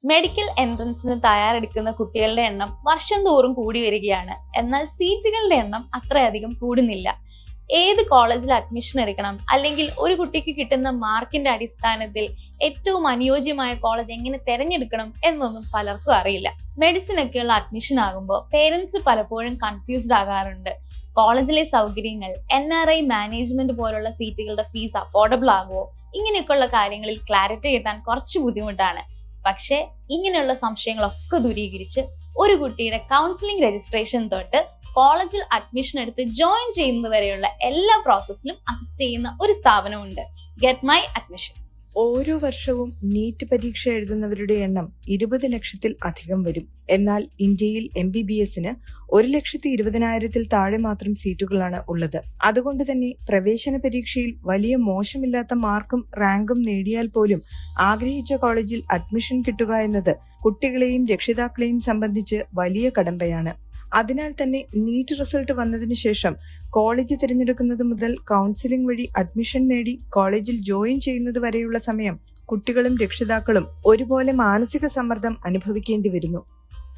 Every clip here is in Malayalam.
മെഡിക്കൽ എൻട്രൻസിന് തയ്യാറെടുക്കുന്ന കുട്ടികളുടെ എണ്ണം വർഷം തോറും കൂടി വരികയാണ്. എന്നാൽ സീറ്റുകളുടെ എണ്ണം അത്രയധികം കൂടുന്നില്ല. ഏത് കോളേജിൽ അഡ്മിഷൻ എടുക്കണം, അല്ലെങ്കിൽ ഒരു കുട്ടിക്ക് കിട്ടുന്ന മാർക്കിന്റെ അടിസ്ഥാനത്തിൽ ഏറ്റവും അനുയോജ്യമായ കോളേജ് എങ്ങനെ തിരഞ്ഞെടുക്കണം എന്നൊന്നും പലർക്കും അറിയില്ല. മെഡിസിനൊക്കെയുള്ള അഡ്മിഷൻ ആകുമ്പോൾ പേരൻസ് പലപ്പോഴും കൺഫ്യൂസ്ഡ് ആകാറുണ്ട്. കോളേജിലെ സൗകര്യങ്ങൾ, NRI മാനേജ്മെന്റ് പോലുള്ള സീറ്റുകളുടെ ഫീസ് അഫോർഡബിൾ ആകുമോ, ഇങ്ങനെയൊക്കെയുള്ള കാര്യങ്ങളിൽ ക്ലാരിറ്റി കിട്ടാൻ കുറച്ച് ബുദ്ധിമുട്ടാണ്. പക്ഷെ ഇങ്ങനെയുള്ള സംശയങ്ങളൊക്കെ ദൂരീകരിച്ച് ഒരു കുട്ടിയുടെ കൗൺസിലിംഗ് രജിസ്ട്രേഷൻ തൊട്ട് കോളേജിൽ അഡ്മിഷൻ എടുത്ത് ജോയിൻ ചെയ്യുന്നത് വരെയുള്ള എല്ലാ പ്രോസസ്സിലും അസിസ്റ്റ് ചെയ്യുന്ന ഒരു സ്ഥാപനമുണ്ട്, ഗെറ്റ് മൈ അഡ്മിഷൻ. ഓരോ വർഷവും നീറ്റ് പരീക്ഷ എഴുതുന്നവരുടെ എണ്ണം 20 ലക്ഷത്തിൽ അധികം വരും. എന്നാൽ ഇന്ത്യയിൽ MBBSന് 1,20,000 താഴെ മാത്രം സീറ്റുകളാണ് ഉള്ളത്. അതുകൊണ്ട് തന്നെ പ്രവേശന പരീക്ഷയിൽ വലിയ മോശമില്ലാത്ത മാർക്കും റാങ്കും നേടിയാൽ പോലും ആഗ്രഹിച്ച കോളേജിൽ അഡ്മിഷൻ കിട്ടുക എന്നത് കുട്ടികളെയും രക്ഷിതാക്കളെയും സംബന്ധിച്ച് വലിയ കടമ്പയാണ്. അതിനാൽ തന്നെ നീറ്റ് റിസൾട്ട് വന്നതിനു ശേഷം കോളേജ് തിരഞ്ഞെടുക്കുന്നത് മുതൽ കൗൺസിലിംഗ് വഴി അഡ്മിഷൻ നേടി കോളേജിൽ ജോയിൻ ചെയ്യുന്നത് വരെയുള്ള സമയം കുട്ടികളും രക്ഷിതാക്കളും ഒരുപോലെ മാനസിക സമ്മർദ്ദം അനുഭവിക്കേണ്ടി വരുന്നു.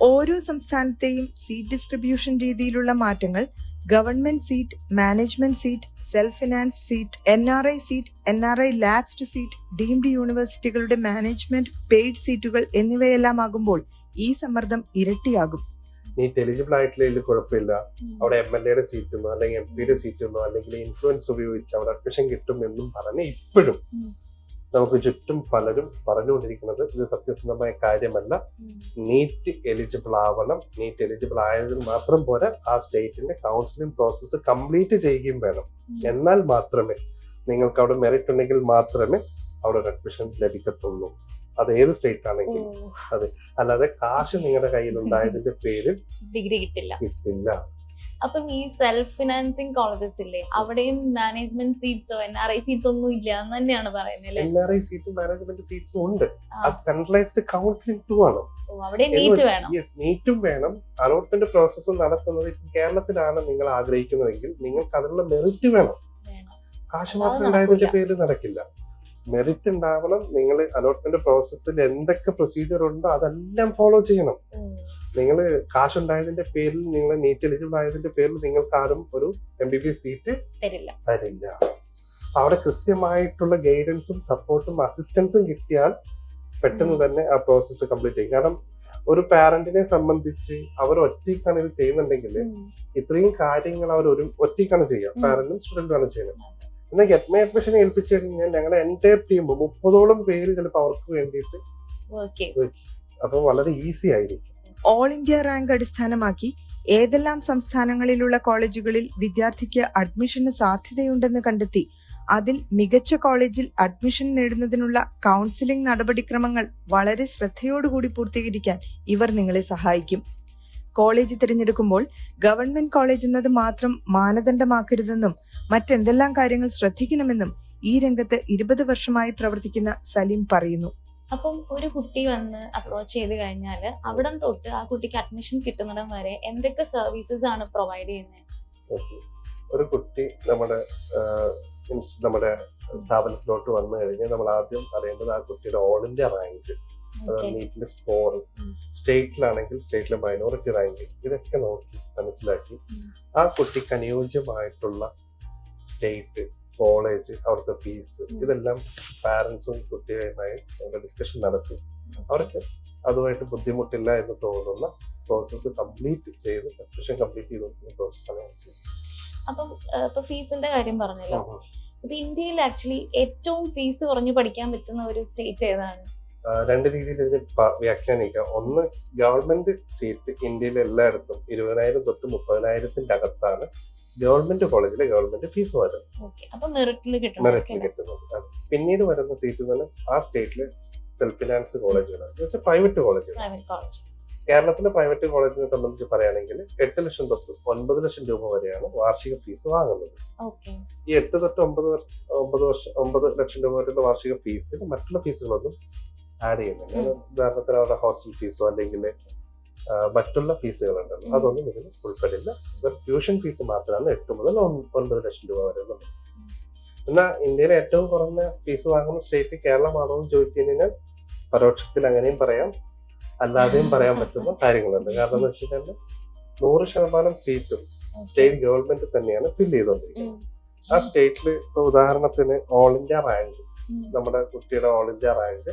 ഓരോ സംസ്ഥാനത്തെയും സീറ്റ് ഡിസ്ട്രിബ്യൂഷൻ രീതിയിലുള്ള മാറ്റങ്ങൾ, government seat, management seat, self finance seat, NRI seat, NRI lapsed seat, deemed യൂണിവേഴ്സിറ്റികളുടെ മാനേജ്മെന്റ് പെയ്ഡ് സീറ്റുകൾ എന്നിവയെല്ലാം ആകുമ്പോൾ ഈ സമ്മർദ്ദം ഇരട്ടിയാകും. നീറ്റ് എലിജിബിൾ ആയിട്ടില്ലെങ്കിൽ കുഴപ്പമില്ല, അവിടെ MLA സീറ്റെന്നോ അല്ലെങ്കിൽ MP സീറ്റെന്നോ അല്ലെങ്കിൽ ഇൻഫ്ലുവൻസ് ഉപയോഗിച്ച് അവിടെ അഡ്മിഷൻ കിട്ടും എന്നും പറഞ്ഞ് ഇപ്പോഴും നമുക്ക് ചുറ്റും പലരും പറഞ്ഞുകൊണ്ടിരിക്കുന്നത് ഇത് സത്യസന്ധമായ കാര്യമല്ല. നീറ്റ് എലിജിബിൾ ആവണം. നീറ്റ് എലിജിബിൾ ആയതിൽ മാത്രം പോരാ, ആ സ്റ്റേറ്റിന്റെ കൗൺസിലിംഗ് പ്രോസസ്സ് കംപ്ലീറ്റ് ചെയ്യുകയും വേണം. എന്നാൽ മാത്രമേ നിങ്ങൾക്ക് അവിടെ മെറിറ്റ് ഉണ്ടെങ്കിൽ മാത്രമേ അവിടെ ഒരു അഡ്മിഷൻ ലഭിക്കത്തുള്ളൂ. അത് ഏത് സ്റ്റേറ്റ് ആണെങ്കിലും. അതെ, അല്ലാതെ കാശ് നിങ്ങളുടെ കയ്യിൽ ഉണ്ടായതിന്റെ പേരിൽ ഡിഗ്രി കിട്ടില്ല. അപ്പം ഈ സെൽഫ് ഫിനാൻസിങ് കോളേജസ് ഇല്ലേ, അവിടെയും മാനേജ്മെന്റ് സീറ്റ്സോ NRI സീറ്റ്സ് ഒന്നും ഇല്ല എന്ന് തന്നെയാണ് പറയുന്നത്. NRI സീറ്റും മാനേജ്മെന്റ് സീറ്റ്സും ഉണ്ട്. അത് സെൻട്രലൈസ്ഡ് കൗൺസിലിംഗ് ടു ആണ്. അവിടെ നീറ്റ് വേണം. യെസ്, നീറ്റും വേണം. അലോട്ട്മെന്റ് പ്രോസസ്സ് നടത്തുന്നത് കേരളത്തിലാണ് നിങ്ങൾ ആഗ്രഹിക്കുന്നതെങ്കിൽ നിങ്ങൾക്ക് അതിനുള്ള മെറിറ്റ് വേണം. കാശ് മാത്രം ഉണ്ടായതിന്റെ പേരിൽ നടക്കില്ല. മെറിറ്റ് ഉണ്ടാവണം. നിങ്ങൾ അലോട്ട്മെന്റ് പ്രോസസ്സിൽ എന്തൊക്കെ പ്രൊസീജിയർ ഉണ്ടോ അതെല്ലാം ഫോളോ ചെയ്യണം. നിങ്ങൾ കാശുണ്ടായതിന്റെ പേരിൽ, നിങ്ങൾ നീറ്റ് എലിജിബിൾ ആയതിന്റെ പേരിൽ നിങ്ങൾക്ക് ആരും ഒരു MBBS സീറ്റ് തരില്ല. അവിടെ കൃത്യമായിട്ടുള്ള ഗൈഡൻസും സപ്പോർട്ടും അസിസ്റ്റൻസും കിട്ടിയാൽ പെട്ടെന്ന് തന്നെ ആ പ്രോസസ്സ് കംപ്ലീറ്റ് ചെയ്യും. കാരണം ഒരു പാരന്റിനെ സംബന്ധിച്ച് അവർ ഒറ്റയ്ക്കാണ് ഇത് ചെയ്യുന്നുണ്ടെങ്കിൽ ഇത്രയും കാര്യങ്ങൾ അവർ ഒറ്റയ്ക്കാണ് ചെയ്യുക. പാരന്റും സ്റ്റുഡന്റും ആണ് ചെയ്യുന്നത്. എന്നാൽ ഗെറ്റ് മൈ അഡ്മിഷൻ ഏൽപ്പിച്ചു കഴിഞ്ഞാൽ ഞങ്ങളുടെ എൻറ്റയർ ടീം 30ഓളം പേര് ചിലപ്പോൾ അവർക്ക് വേണ്ടിയിട്ട്, അപ്പൊ വളരെ ഈസി ആയിരിക്കും. ഓൾ ഇന്ത്യ റാങ്ക് അടിസ്ഥാനമാക്കി ഏതെല്ലാം സംസ്ഥാനങ്ങളിലുള്ള കോളേജുകളിൽ വിദ്യാർത്ഥിക്ക് അഡ്മിഷന് സാധ്യതയുണ്ടെന്ന് കണ്ടെത്തി അതിൽ മികച്ച കോളേജിൽ അഡ്മിഷൻ നേടുന്നതിനുള്ള കൗൺസിലിംഗ് നടപടിക്രമങ്ങൾ വളരെ ശ്രദ്ധയോടുകൂടി പൂർത്തീകരിക്കാൻ ഇവർ നിങ്ങളെ സഹായിക്കും. കോളേജ് തിരഞ്ഞെടുക്കുമ്പോൾ ഗവൺമെന്റ് കോളേജ് എന്നത് മാത്രം മാനദണ്ഡമാക്കരുതെന്നും മറ്റെന്തെല്ലാം കാര്യങ്ങൾ ശ്രദ്ധിക്കണമെന്നും ഈ രംഗത്ത് 20 വർഷമായി പ്രവർത്തിക്കുന്ന സലീം പറയുന്നു. അപ്പം ഒരു കുട്ടി വന്ന് അപ്രോച്ച് ചെയ്ത് കഴിഞ്ഞാൽ അവിടെ തൊട്ട് ആ കുട്ടിക്ക് അഡ്മിഷൻ കിട്ടുന്നിടം വരെ എന്തൊക്കെ സർവീസസ് ആണ് പ്രൊവൈഡ് ചെയ്യുന്നത്? ഒരു കുട്ടി നമ്മുടെ സ്ഥാപനത്തിലോട്ട് വന്നു കഴിഞ്ഞാൽ നമ്മൾ ആദ്യം അറിയേണ്ടത് ആ കുട്ടിയുടെ ഓൾ ഇന്ത്യ റാങ്ക്, നീറ്റിന്റെ സ്കോർ, സ്റ്റേറ്റിലാണെങ്കിൽ സ്റ്റേറ്റിലെ മൈനോറിറ്റി റാങ്ക്, ഇതൊക്കെ നോക്കി മനസ്സിലാക്കി ആ കുട്ടിക്ക് അനുയോജ്യമായിട്ടുള്ള സ്റ്റേറ്റ്, കോളേജ്, അവിടുത്തെ ഫീസ്, ഇതെല്ലാം പാരന്റ്സും കുട്ടികളുമായി ഡിസ്കഷൻ നടത്തി അവർക്ക് അതുമായിട്ട് ബുദ്ധിമുട്ടില്ല എന്ന് തോന്നുന്ന പ്രോസസ്സ് കംപ്ലീറ്റ് ചെയ്ത് അഡ്മിഷൻ കംപ്ലീറ്റ് ചെയ്ത് കൊടുക്കുന്ന പ്രോസസ്സാണ്. അപ്പം ഇപ്പൊ ഫീസിന്റെ കാര്യം പറഞ്ഞല്ലോ, ഇപ്പൊ ഇന്ത്യയിൽ ആക്ച്വലി ഏറ്റവും ഫീസ് കുറഞ്ഞു പഠിക്കാൻ പറ്റുന്ന ഒരു സ്റ്റേറ്റ് ഏതാണ്? രണ്ട് രീതിയിൽ ഇതിന് വ്യാഖ്യാനിക്കാം. ഒന്ന്, ഗവൺമെന്റ് സീറ്റ് ഇന്ത്യയിൽ എല്ലായിടത്തും 20,000 തൊട്ട് 30,000 അകത്താണ് ഗവൺമെന്റ് കോളേജിലെ ഗവൺമെന്റ് ഫീസ് വരുന്നത്, മെറിറ്റിൽ കിട്ടുന്നത്. പിന്നീട് വരുന്ന സീറ്റ് തന്നെ ആ സ്റ്റേറ്റിലെ സെൽഫ് ഫിനാൻസ് കോളേജുകളാണ്, പ്രൈവറ്റ് കോളേജുകൾ. കേരളത്തിലെ പ്രൈവറ്റ് കോളേജിനെ സംബന്ധിച്ച് പറയുകയാണെങ്കിൽ 8 ലക്ഷം തൊട്ട് 9 ലക്ഷം രൂപ വരെയാണ് വാർഷിക ഫീസ് വാങ്ങുന്നത്. ഈ 8 തൊട്ട് 9 ലക്ഷം രൂപ വരെയുള്ള വാർഷിക ഫീസിൽ മറ്റുള്ള ഫീസുകളൊന്നും ആഡ് ചെയ്യുന്നില്ല. ഉദാഹരണത്തിന് അവരുടെ ഹോസ്റ്റൽ ഫീസോ അല്ലെങ്കിൽ മറ്റുള്ള ഫീസുകളുണ്ടല്ലോ, അതൊന്നും ഇതിൽ ഉൾപ്പെടില്ല. ട്യൂഷൻ ഫീസ് മാത്രമാണ് 8 മുതൽ 9 ലക്ഷം രൂപ വരെ ഉള്ളത്. എന്നാൽ ഇന്ത്യയിലെ ഏറ്റവും കുറഞ്ഞ ഫീസ് വാങ്ങുന്ന സ്റ്റേറ്റ് കേരളമാണോ എന്ന് ചോദിച്ചു കഴിഞ്ഞാൽ പരോക്ഷത്തിൽ അങ്ങനെയും പറയാം, അല്ലാതെയും പറയാൻ പറ്റുന്ന കാര്യങ്ങളുണ്ട്. കാരണം എന്ന് വെച്ച് കഴിഞ്ഞാൽ 100% സീറ്റും സ്റ്റേറ്റ് ഗവൺമെന്റ് തന്നെയാണ് ഫില്ല് ചെയ്തുകൊണ്ടിരിക്കുന്നത്. ആ സ്റ്റേറ്റിൽ ഇപ്പൊ ഉദാഹരണത്തിന് ഓൾ ഇന്ത്യ റാങ്ക്, നമ്മുടെ കുട്ടിയുടെ ഓൾ ഇന്ത്യ റാങ്ക്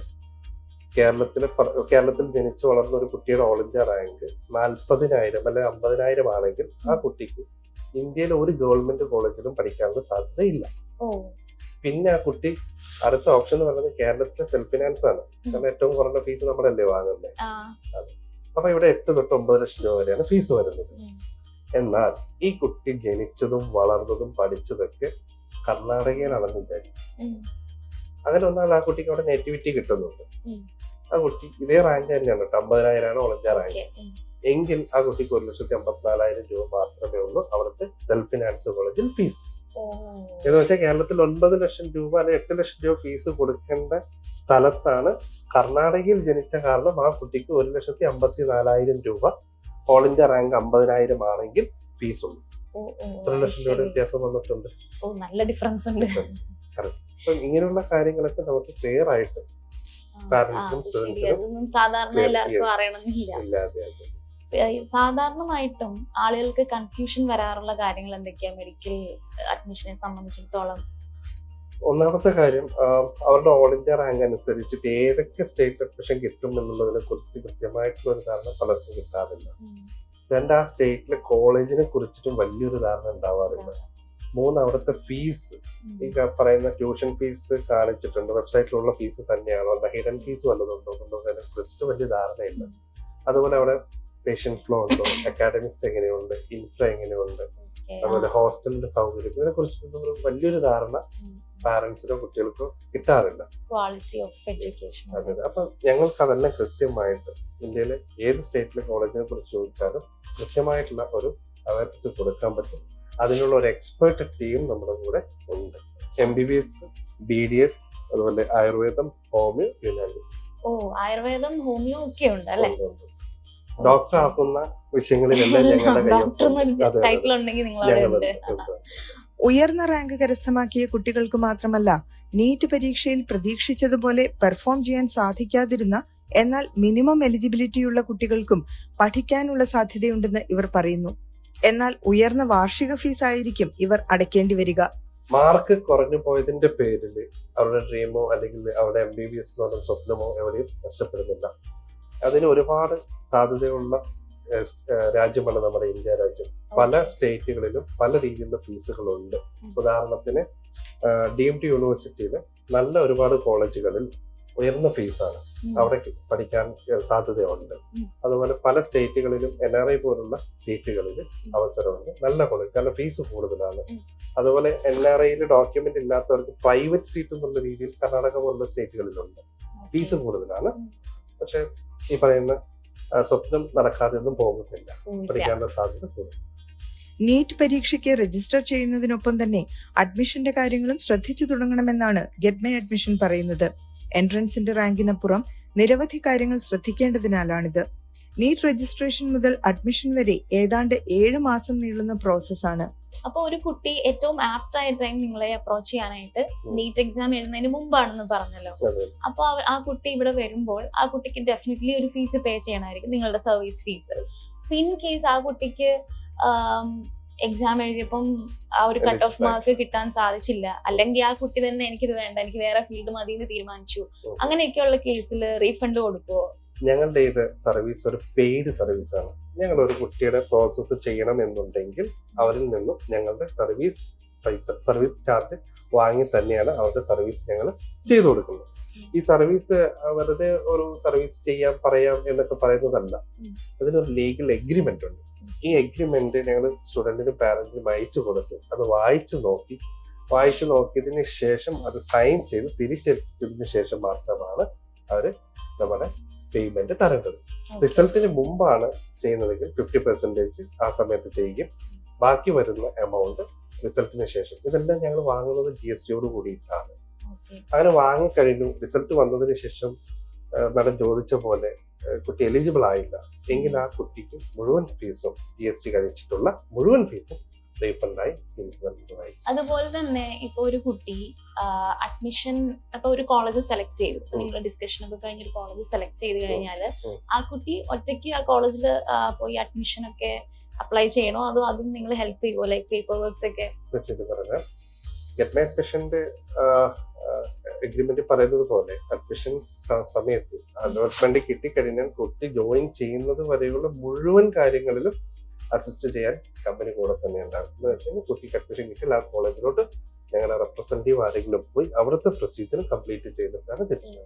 കേരളത്തിൽ ജനിച്ചു വളർന്ന ഒരു കുട്ടിയുടെ ഓൾ ഇന്ത്യ റാങ്ക് 40,000 അല്ലെങ്കിൽ 50,000 ആണെങ്കിൽ ആ കുട്ടിക്ക് ഇന്ത്യയിലെ ഒരു ഗവൺമെന്റ് കോളേജിലും പഠിക്കാനുള്ള സാധ്യതയില്ല. പിന്നെ ആ കുട്ടി അടുത്ത ഓപ്ഷൻ എന്ന് പറയുന്നത് കേരളത്തിലെ സെൽഫ് ഫിനാൻസ് ആണ്. കാരണം ഏറ്റവും കുറഞ്ഞ ഫീസ് നമ്മളല്ലേ വാങ്ങുന്നത്. അപ്പൊ ഇവിടെ 8 തൊട്ട് 9 ലക്ഷം രൂപ വരെയാണ് ഫീസ് വരുന്നത്. എന്നാൽ ഈ കുട്ടി ജനിച്ചതും വളർന്നതും പഠിച്ചതൊക്കെ കർണാടകയിലാണെന്ന് വിചാരിക്കും. അങ്ങനെ വന്നാൽ ആ കുട്ടിക്ക് അവിടെ നേറ്റിവിറ്റി കിട്ടുന്നുണ്ട്. ആ കുട്ടി ഇതേ റാങ്ക് തന്നെയാണ്, 50,000 ഓൾ ഇന്ത്യ റാങ്ക്. എങ്കിൽ ആ കുട്ടിക്ക് 1,54,000 രൂപ മാത്രമേ ഉള്ളൂ അവിടുത്തെ സെൽഫ് ഫിനാൻസ് കോളേജിൽ ഫീസ്. എന്ന് വെച്ചാൽ കേരളത്തിൽ 9 ലക്ഷം രൂപ അല്ലെങ്കിൽ 8 ലക്ഷം രൂപ ഫീസ് കൊടുക്കേണ്ട സ്ഥലത്താണ് കർണാടകയിൽ ജനിച്ച കാരണം ആ കുട്ടിക്ക് 1,54,000 രൂപ ഓൾ ഇന്ത്യ റാങ്ക് 50,000 ആണെങ്കിൽ ഫീസ് ഉള്ളൂ. 3 ലക്ഷം രൂപയുടെ വ്യത്യാസം വന്നിട്ടുണ്ട്. നല്ല ഡിഫറൻസ് ഉണ്ട്. അപ്പൊ ഇങ്ങനെയുള്ള കാര്യങ്ങളൊക്കെ നമുക്ക് ക്ലിയർ ആയിട്ട് പാരന്റ്സിനും സ്റ്റുഡൻസിനും സാധാരണ എല്ലാവർക്കും അറിയണമെന്നില്ല. സാധാരണമായിട്ടും ആളുകൾക്ക് കൺഫ്യൂഷൻ വരാറുള്ള കാര്യങ്ങൾ എന്തൊക്കെയാ മെഡിക്കൽ അഡ്മിഷനെ സംബന്ധിച്ചിടത്തോളം? ഒന്നാമത്തെ കാര്യം, അവരുടെ ഓൾ ഇന്ത്യ റാങ്ക് അനുസരിച്ചിട്ട് ഏതൊക്കെ സ്റ്റേറ്റ് അഡ്മിഷൻ കിട്ടും എന്നുള്ളതിനെ കുറിച്ച് കൃത്യമായിട്ടുള്ള ഒരു ധാരണ പലർക്കും കിട്ടാറില്ല. രണ്ട്, ആ സ്റ്റേറ്റിലെ കോളേജിനെ കുറിച്ചിട്ടും വലിയൊരു ധാരണ ഉണ്ടാവാറില്ല. 3, അവിടുത്തെ ഫീസ്, ഈ പറയുന്ന ട്യൂഷൻ ഫീസ് കാണിച്ചിട്ടുണ്ട്, വെബ്സൈറ്റിലുള്ള ഫീസ് തന്നെയാണോ, അല്ല ഹിഡൻ ഫീസ് വല്ലതുണ്ടോ എന്നുള്ളതിനെ കുറിച്ചിട്ട് വലിയ ധാരണയില്ല. അതുപോലെ അവിടെ പേഷ്യന്റ് ഫ്ലോ ഉണ്ടോ, അക്കാഡമിക്സ് എങ്ങനെയുണ്ട്, ഇൻഫ്ര എങ്ങനെയുണ്ട്, അതുപോലെ ഹോസ്റ്റലിന്റെ സൗകര്യം, ഇതിനെ കുറിച്ചിട്ടൊന്നും വലിയൊരു ധാരണ പാരന്റ്സിനോ കുട്ടികൾക്കോ കിട്ടാറില്ല. അതെ, അപ്പൊ ഞങ്ങൾക്ക് അതെല്ലാം കൃത്യമായിട്ട് ഇന്ത്യയിലെ ഏത് സ്റ്റേറ്റിലെ കോളേജിനെ കുറിച്ച് ചോദിച്ചാലും കൃത്യമായിട്ടുള്ള ഒരു അവയർനെസ് കൊടുക്കാൻ പറ്റും. അതിനുള്ള ഒരു എക്സ്പേർട്ട് ടീം നമ്മുടെ കൂടെ ഉണ്ട്. MBBS, BDS, അതുപോലെ ആയുർവേദം, ഹോമിയോ, യുനാനി. ആയുർവേദം, ഹോമിയോ ഒക്കെ ഉണ്ട് അല്ലേ? ഡോക്ടർ ആക്കുന്ന വിഷയങ്ങളിലെല്ലാം ഞങ്ങളുടെ ഉയർന്ന റാങ്ക് കരസ്ഥമാക്കിയ കുട്ടികൾക്ക് മാത്രമല്ല, നീറ്റ് പരീക്ഷയിൽ പ്രതീക്ഷിച്ചതുപോലെ പെർഫോം ചെയ്യാൻ സാധിക്കാതിരുന്ന എന്നാൽ മിനിമം എലിജിബിലിറ്റിയുള്ള കുട്ടികൾക്കും പഠിക്കാനുള്ള സാധ്യതയുണ്ടെന്ന് ഇവർ പറയുന്നു. എന്നാൽ ഉയർന്ന വാർഷിക ഫീസ് ആയിരിക്കും ഇവർ അടയ്ക്കേണ്ടി വരിക. മാർക്ക് കുറഞ്ഞു പോയതിന്റെ പേരിൽ അവരുടെ ഡ്രീമോ അല്ലെങ്കിൽ അവരുടെ MBBS എന്ന് പറഞ്ഞ സ്വപ്നമോ എവിടെയും നഷ്ടപ്പെടുന്നില്ല. അതിന് ഒരുപാട് സാധ്യതയുള്ള രാജ്യമാണ് നമ്മുടെ ഇന്ത്യ രാജ്യം. പല സ്റ്റേറ്റുകളിലും പല രീതിയിലുള്ള ഫീസുകളുണ്ട്. ഉദാഹരണത്തിന് DMT യൂണിവേഴ്സിറ്റിയിൽ നല്ല ഒരുപാട് കോളേജുകളിൽ ഉയർന്ന ഫീസാണ്, അവിടെ പഠിക്കാൻ സാധ്യതയുണ്ട്. അതുപോലെ പല സ്റ്റേറ്റുകളിലും NRI പോലുള്ള സീറ്റുകളിൽ അവസരമുണ്ട്, നല്ല കോളേജ്, കാരണം ഫീസ് കൂടുതലാണ്. അതുപോലെ NRIയിൽ ഡോക്യുമെന്റ് ഇല്ലാത്തവർക്ക് പ്രൈവറ്റ് സീറ്റ് എന്നുള്ള രീതിയിൽ കർണാടക പോലുള്ള സ്റ്റേറ്റുകളിലുണ്ട്, ഫീസ് കൂടുതലാണ്. പക്ഷെ ഈ പറയുന്ന സ്വപ്നം നടക്കാതെ ഒന്നും പോകുന്നില്ല, പഠിക്കാനുള്ള സാധ്യത കൂടുതൽ. നീറ്റ് പരീക്ഷയ്ക്ക് രജിസ്റ്റർ ചെയ്യുന്നതിനൊപ്പം തന്നെ അഡ്മിഷന്റെ കാര്യങ്ങളും ശ്രദ്ധിച്ചു തുടങ്ങണമെന്നാണ് ഗെറ്റ് മൈ അഡ്മിഷൻ പറയുന്നത്. എൻട്രൻസിന്റെ റാങ്കിനപ്പുറം നിരവധി കാര്യങ്ങൾ ശ്രദ്ധിക്കേണ്ടതിനാലാണിത്. നീറ്റ് രജിസ്ട്രേഷൻ മുതൽ അഡ്മിഷൻ വരെ ഏതാണ്ട് 7 മാസം നീളുന്ന പ്രോസസ്സാണ്. അപ്പൊ ഒരു കുട്ടി ഏറ്റവും ആപ്റ്റ് ആയ ടൈം നിങ്ങളെ അപ്രോച്ച് ചെയ്യാനായിട്ട് നീറ്റ് എക്സാം എഴുതുന്നതിന് മുമ്പാണെന്ന് പറഞ്ഞല്ലോ. അപ്പൊ ആ കുട്ടി ഇവിടെ വരുമ്പോൾ ആ കുട്ടിക്ക് ഡെഫിനറ്റ്ലി ഒരു ഫീസ് പേ ചെയ്യണമായിരിക്കും, നിങ്ങളുടെ സർവീസ് ഫീസ്. ഇൻ കേസ് ആ കുട്ടിക്ക് എക്സാം എഴുതിയപ്പം ആ ഒരു കട്ട് ഓഫ് മാർക്ക് കിട്ടാൻ സാധിച്ചില്ല, അല്ലെങ്കിൽ ആ കുട്ടി തന്നെ എനിക്കിത് വേണ്ട, എനിക്ക് വേറെ ഫീൽഡ് മതി എന്ന് തീരുമാനിച്ചു, അങ്ങനെയൊക്കെയുള്ള കേസിൽ റീഫണ്ട് കൊടുക്കുവോ? ഞങ്ങളുടെ ഇത് സർവീസ് ഒരു പെയ്ഡ് സർവീസ് ആണ്. ഞങ്ങൾ ഒരു കുട്ടിയുടെ പ്രോസസ്സ് ചെയ്യണം എന്നുണ്ടെങ്കിൽ അവരിൽ നിന്നും ഞങ്ങളുടെ സർവീസ് പൈസ, സർവീസ് ചാർജ് വാങ്ങി തന്നെയാണ് അവരുടെ സർവീസ് ഞങ്ങൾ ചെയ്തു കൊടുക്കുന്നത്. ഈ സർവീസ് വെറുതെ ഒരു സർവീസ് ചെയ്യാം പറയാം എന്നൊക്കെ പറയുന്നതല്ല, അതിനൊരു ലീഗൽ എഗ്രിമെന്റ് ഉണ്ട്. ഈ എഗ്രിമെന്റ് ഞങ്ങൾ സ്റ്റുഡന്റിനും പാരന്റിനും അയച്ചു കൊടുത്ത് അത് വായിച്ചു നോക്കിയതിന് ശേഷം അത് സൈൻ ചെയ്ത് തിരിച്ചെത്തിച്ചതിന് ശേഷം മാത്രമാണ് അവര് നമ്മുടെ പേയ്മെന്റ് തരേണ്ടത്. റിസൾട്ടിന് മുമ്പാണ് ചെയ്യുന്നതെങ്കിൽ 50% ആ സമയത്ത് ചെയ്യും, ബാക്കി വരുന്ന എമൗണ്ട് റിസൾട്ടിന് ശേഷം. ഇതെല്ലാം ഞങ്ങൾ വാങ്ങുന്നത് GSTയോട് കൂടിയിട്ടാണ്. അങ്ങനെ വാങ്ങിക്കഴിഞ്ഞു, റിസൾട്ട് വന്നതിന് ശേഷം മാഡം ചോദിച്ച പോലെ കുട്ടി എലിജിബിൾ ആയില്ല എങ്കിൽ ആ കുട്ടിക്ക് മുഴുവൻ ഫീസും GST കഴിച്ചിട്ടുള്ള മുഴുവൻ ഫീസും റീഫണ്ടായി ഫീസ് നൽകുന്നതായി. അതുപോലെ തന്നെ ഇപ്പൊ ഒരു കുട്ടി അഡ്മിഷൻ ഇപ്പൊ ഒരു കോളേജ് സെലക്ട് ചെയ്തു, നിങ്ങളുടെ ഡിസ്കഷൻ ഒക്കെ കഴിഞ്ഞ് ഒരു കോളേജ് സെലക്ട് ചെയ്ത് കഴിഞ്ഞാൽ ആ കുട്ടി ഒറ്റയ്ക്ക് ആ കോളേജിൽ പോയി അഡ്മിഷൻ ഒക്കെ അപ്ലൈ ചെയ്യണോ, അതോ അതും നിങ്ങൾ ഹെൽപ്പ് ചെയ്യുമോ, ലൈക്ക് പേപ്പർ വർക്ക്സ് ഒക്കെ? പറഞ്ഞാൽ ഗെറ്റ് മൈ അഡ്മിഷന്റെ എഗ്രിമെന്റ് പറയുന്നത് പോലെ അഡ്മിഷൻ സമയത്ത് അലോട്ട്മെന്റ് കിട്ടിക്കഴിഞ്ഞാൽ കുട്ടി ജോയിൻ ചെയ്യുന്നത് വരെയുള്ള മുഴുവൻ കാര്യങ്ങളിലും അസിസ്റ്റ് ചെയ്യാൻ കമ്പനി കൂടെ തന്നെ ഉണ്ടാകും. എന്ന് വെച്ചാൽ കുട്ടിക്ക് അഡ്മിഷൻ കിട്ടിയാൽ ആ കോളേജിലോട്ട് ഞങ്ങളുടെ റെപ്രസെന്റേറ്റീവ് ആരെങ്കിലും പോയി അവിടുത്തെ പ്രൊസീജിയർ കംപ്ലീറ്റ് ചെയ്തിട്ടാണ് തിരിച്ചു.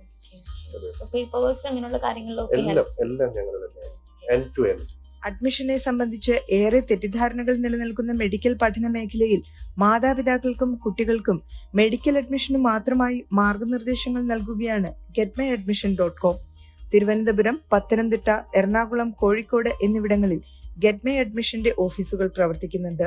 പേപ്പർ വർക്ക്സ് അങ്ങനെയുള്ള കാര്യങ്ങളിലൊക്കെ എല്ലാം ഞങ്ങൾ തന്നെയാണ് എൻഡ് ടു എൻഡ്. അഡ്മിഷനെ സംബന്ധിച്ച് ഏറെ തെറ്റിദ്ധാരണകൾ നിലനിൽക്കുന്ന മെഡിക്കൽ പഠന മേഖലയിൽ മാതാപിതാക്കൾക്കും കുട്ടികൾക്കും മെഡിക്കൽ അഡ്മിഷന് മാത്രമായി മാർഗനിർദ്ദേശങ്ങൾ നൽകുകയാണ് getmyadmission.com. തിരുവനന്തപുരം, പത്തനംതിട്ട, എറണാകുളം, കോഴിക്കോട് എന്നിവിടങ്ങളിൽ ഗെറ്റ് മൈ അഡ്മിഷന്റെ ഓഫീസുകൾ പ്രവർത്തിക്കുന്നുണ്ട്.